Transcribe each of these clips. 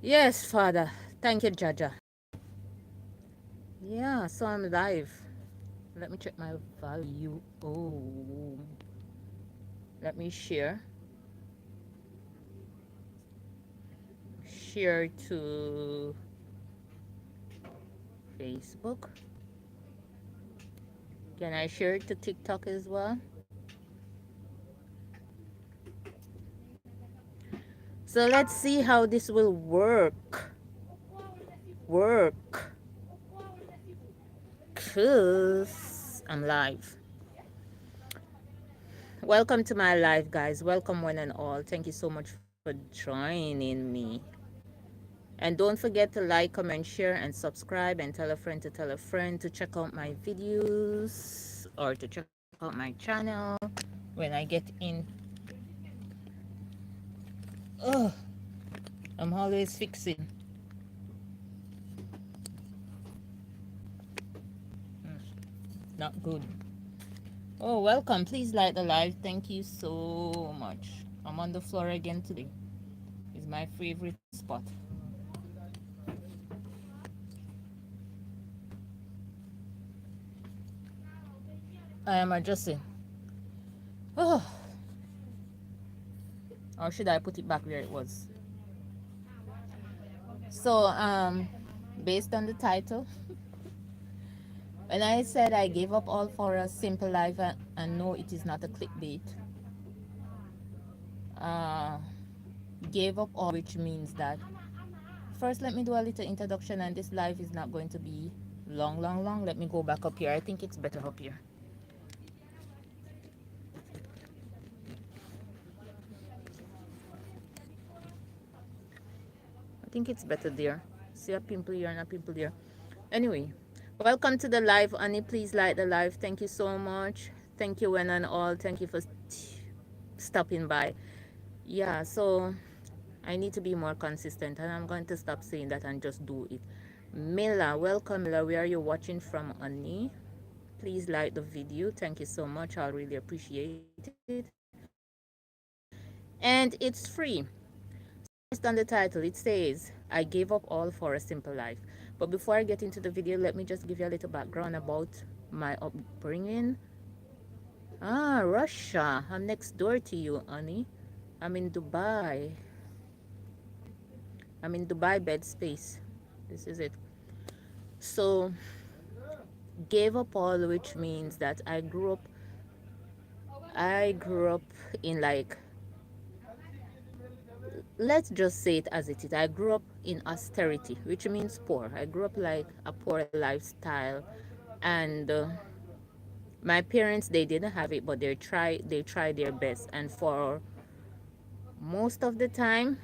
Yes, Father. Thank you, Jaja. Yeah, so I'm live. Let me check my value. Oh, let me share. Share to Facebook. Can I share it to TikTok as well? So let's see how this will work. Work. Cause I'm live. Welcome to my live, guys. Welcome one and all. Thank you so much for joining me. And don't forget to like, comment, share, and subscribe, and tell a friend to tell a friend to check out my videos or to check out my channel when I get in. Oh, I'm always fixing. Not good. Oh, welcome. Please like the live. Thank you so much. I'm on the floor again today. It's my favorite spot. I am adjusting. Oh, or should I put it back where it was? So, based on the title, when I said I gave up all for a simple life, and no, it is not a clickbait. Uh, gave up all, which means that first, let me do a little introduction, and this live is not going to be long. Let me go back up here. I think it's better up here. I think it's better there. See a pimple here and a pimple there. Anyway, welcome to the live, Annie. Please like the live. Thank you so much. Thank you, one and all. Thank you for stopping by. Yeah, so I need to be more consistent, and I'm going to stop saying that and just do it. Mila, welcome, Mila. Where are you watching from, Annie? Please like the video. Thank you so much. I'll really appreciate it. And it's free. So, based on the title, it says, I gave up all for a simple life. But before I get into the video, let me just give you a little background about my upbringing. Ah, Russia. I'm next door to you, Annie. I'm in Dubai. I'm in Dubai bed space. This is it. So, gave up all, which means that I grew up in, like, let's just say it as it is. I grew up in austerity, which means poor. I grew up like a poor lifestyle, and my parents, they didn't have it, but they tried their best. And for most of the time,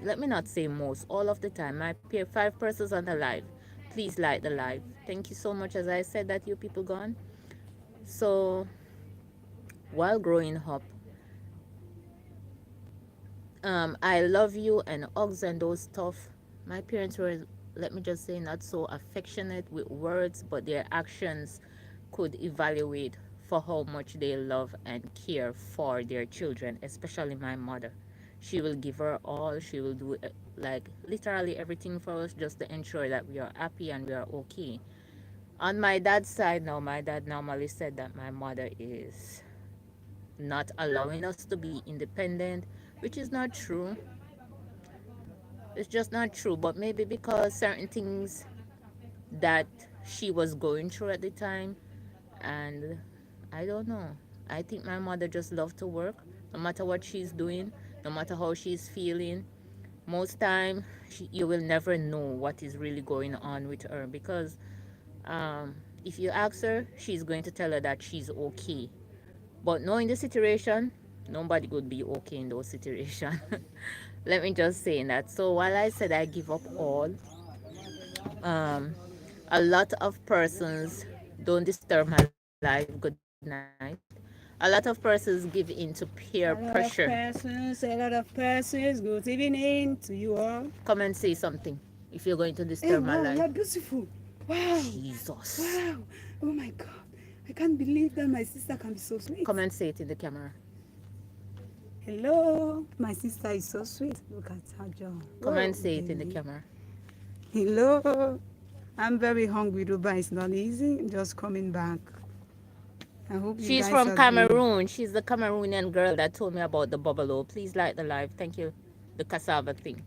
let me not say most, all of the time, my peer, 5 persons on the live. Please like the live. Thank you so much. As I said, that you people gone. So while growing up, I love you and hugs and those stuff. My parents were, let me just say, not so affectionate with words, but their actions could evaluate for how much they love and care for their children, especially my mother. She will give her all, she will do like literally everything for us just to ensure that we are happy and we are okay. On my dad's side now, my dad normally said that my mother is not allowing us to be independent, which is not true. It's just not true, but maybe because certain things that she was going through at the time, and I don't know. I think my mother just loved to work, no matter what she's doing, no matter how she's feeling. Most time, you will never know what is really going on with her, because if you ask her, she's going to tell her that she's okay. But knowing the situation, nobody would be okay in those situations. Let me just say that. So while I said I give up all, um, a lot of persons don't disturb my life. Good night. A lot of persons give in to peer pressure. A lot of persons, good evening to you all. Come and say something if you're going to disturb Hey, my wow, life. you're beautiful. Wow, Jesus. wow. Oh my God. I can't believe that my sister can be so Come sweet. and say it in the camera. Hello, my sister is so sweet. Look at her jaw. Come Whoa, and say it in the baby. camera. Hello. I'm very hungry, Dubai. It's not easy. I'm just coming back. I hope you She's guys from have been. Cameroon. She's the Cameroonian girl that told me about the bubble. Please like the live. Thank you. The cassava thing.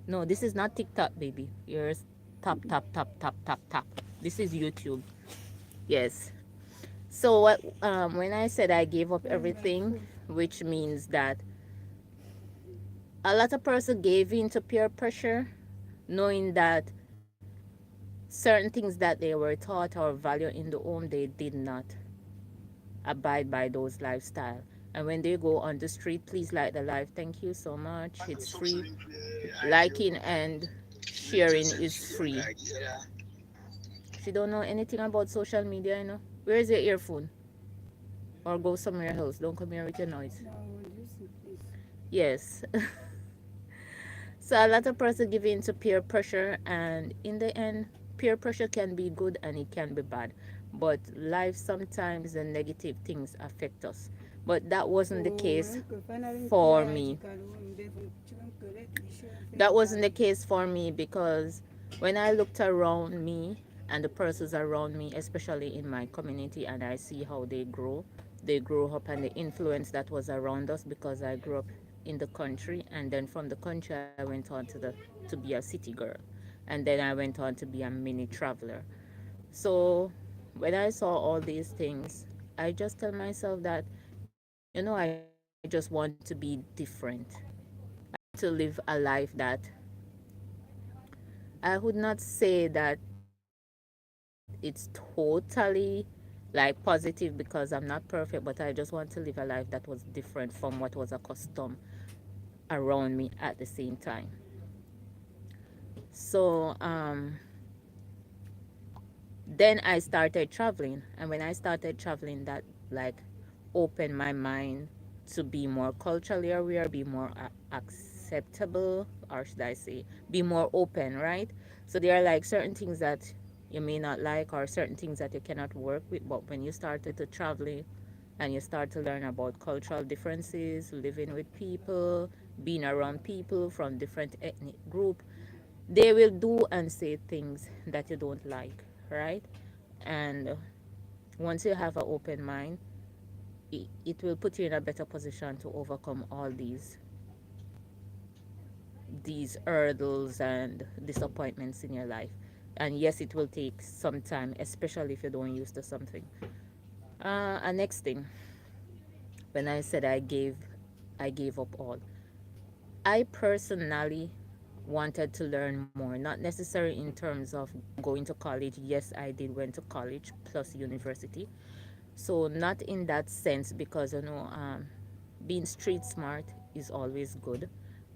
No, this is not TikTok, baby. Yours tap tap tap tap tap tap. This is YouTube. Yes. So what when I said I gave up Where's my everything, food? which means that a lot of person gave in to peer pressure, knowing that certain things that they were taught or value in the home, they did not abide by those lifestyle. And when they go on the street, please like the live. Thank you so much. It's free. Liking and sharing is free. She don't know anything about social media, you know. Where is your earphone? Or go somewhere else. Don't come here with your noise. No, would you see, please? Yes. So a lot of person give in to peer pressure, and in the end, peer pressure can be good and it can be bad. But life sometimes the negative things affect us. But that wasn't the Oh, case uncle, finally, for yeah, me. chicken, chicken, correct, you should have That finished wasn't the that. case for me because when I looked around me and the persons around me, especially in my community, and I see how they grow up and the influence that was around us because I grew up in the country, and then from the country I went on to be a city girl, and then I went on to be a mini traveler. So when I saw all these things, I just tell myself that, I just want to be different. I want to live a life that I would not say that it's totally like positive because I'm not perfect, but I just want to live a life that was different from what was accustomed around me at the same time. So then I started traveling, and when I started traveling, that like opened my mind to be more culturally aware, be more acceptable, or should I say, be more open, right? So there are like certain things that you may not like, or certain things that you cannot work with, but when you started to traveling and you start to learn about cultural differences, living with people, being around people from different ethnic group, they will do and say things that you don't like, right? And once you have an open mind, it will put you in a better position to overcome all these hurdles and disappointments in your life. And yes, it will take some time, especially if you don't used to something. And next thing, when I said I gave up all, I personally wanted to learn more, not necessarily in terms of going to college. Yes, I did went to college plus university. So not in that sense because being street smart is always good.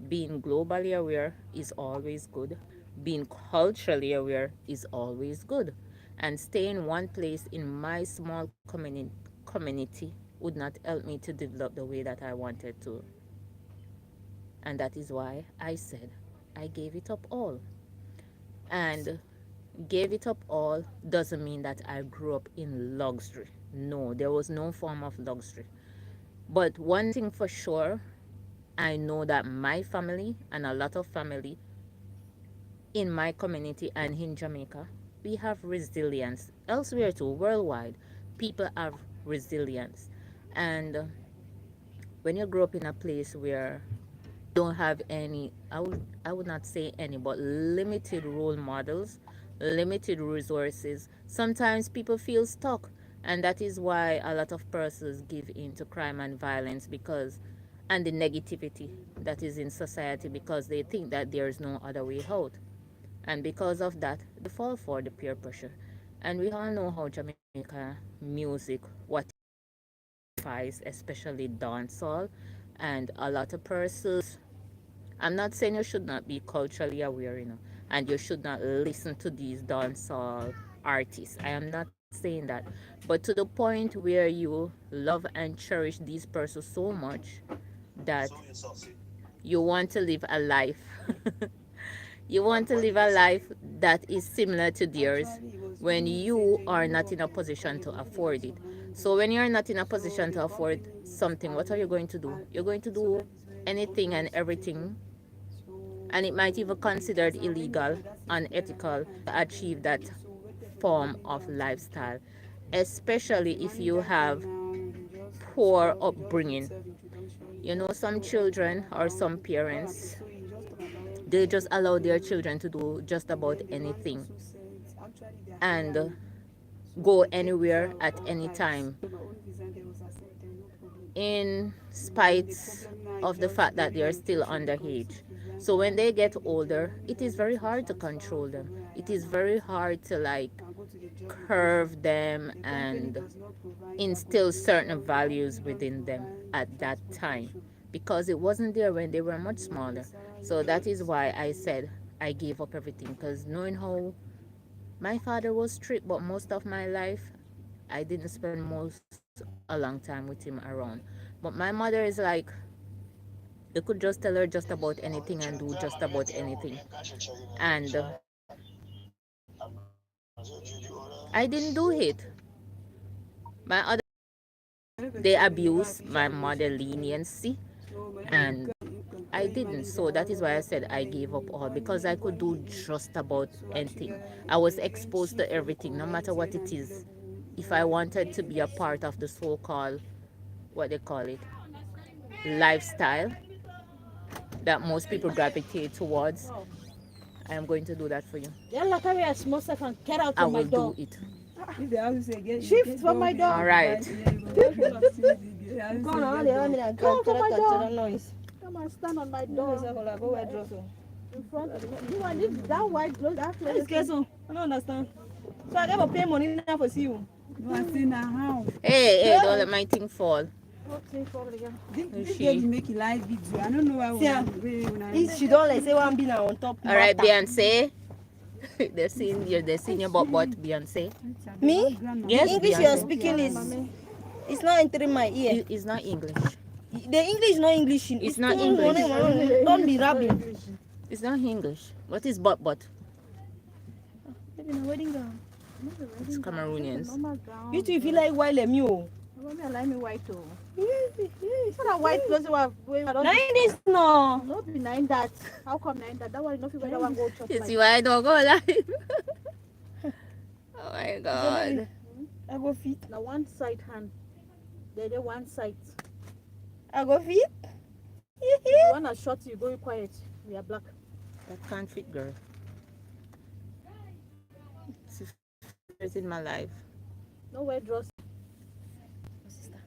Being globally aware is always good. Being culturally aware is always good. And staying one place in my small community would not help me to develop the way that I wanted to. And that is why I said I gave it up all. And gave it up all doesn't mean that I grew up in luxury. No, there was no form of luxury. But one thing for sure, I know that my family and a lot of family in my community and in Jamaica, we have resilience. Elsewhere too, worldwide, people have resilience. And when you grow up in a place where don't have any, I would not say any, but limited role models, limited resources, sometimes people feel stuck, and that is why a lot of persons give in to crime and violence because and the negativity that is in society because they think that there is no other way out, and because of that they fall for the peer pressure. And we all know how Jamaica music, what especially dancehall, and a lot of persons. I'm not saying you should not be culturally aware, and you should not listen to these dancehall artists. I am not saying that. But to the point where you love and cherish these persons so much that you want to live a life. You want to live a life that is similar to theirs Actually, it was when when you said you the are name not of in a the position to movie afford also it. So when you're not in a position to afford something, what are you going to do? You're going to do anything and everything, and it might even considered illegal, unethical to achieve that form of lifestyle, especially if you have poor upbringing. You know, some children or some parents, they just allow their children to do just about anything and go anywhere at any time, in spite of the fact that they are still underage. So when they get older, it is very hard to control them. It is very hard to like curve them and instill certain values within them at that time, because it wasn't there when they were much smaller. So that is why I said I gave up everything, because knowing how my father was strict, but most of my life I didn't spend most a long time with him around. But my mother is like, you could just tell her just about anything and do just about anything. And I didn't do it. My other, they abused my mother leniency, and I didn't. So that is why I said I gave up all, because I could do just about anything. I was exposed to everything, no matter what it is. If I wanted to be a part of the so-called, what they call it, lifestyle that most people gravitate towards, I am going to do that for you. Yalla, carry a small stuff and get out I from my will door. do it. Shift from my door. All right. Come on, come from my door. Noise. Come and stand on my door. In front of me. You want this that white clothes? That clothes. I don't understand. So I gotta pay money now for see you. Hey, don't let my thing fall. Okay, probably again. This lady make a live video. I don't know why If she don't like say one be now on top. All right, Beyonce. They're seeing your butt, Beyonce. Me? Yes, The English Beyonce. you are speaking is it's not entering my ear. It's not English. The English is not English. It's not English. Don't be rapping. It's not English. What is butt? Maybe na wedding gown. It's Cameroonians. You two feel like while them you. I like me white too. Yes. So that white clothes you have wearing, I don't Nine this no. not be nine that. How come nine that? That one not wear that one go church You like see why I don't go live? Oh my God. I go fit. the one side hand. The one side. I go fit. The one that short you go quiet. We are black. That can't fit, girl. It's in my life. No wear dress. Sister.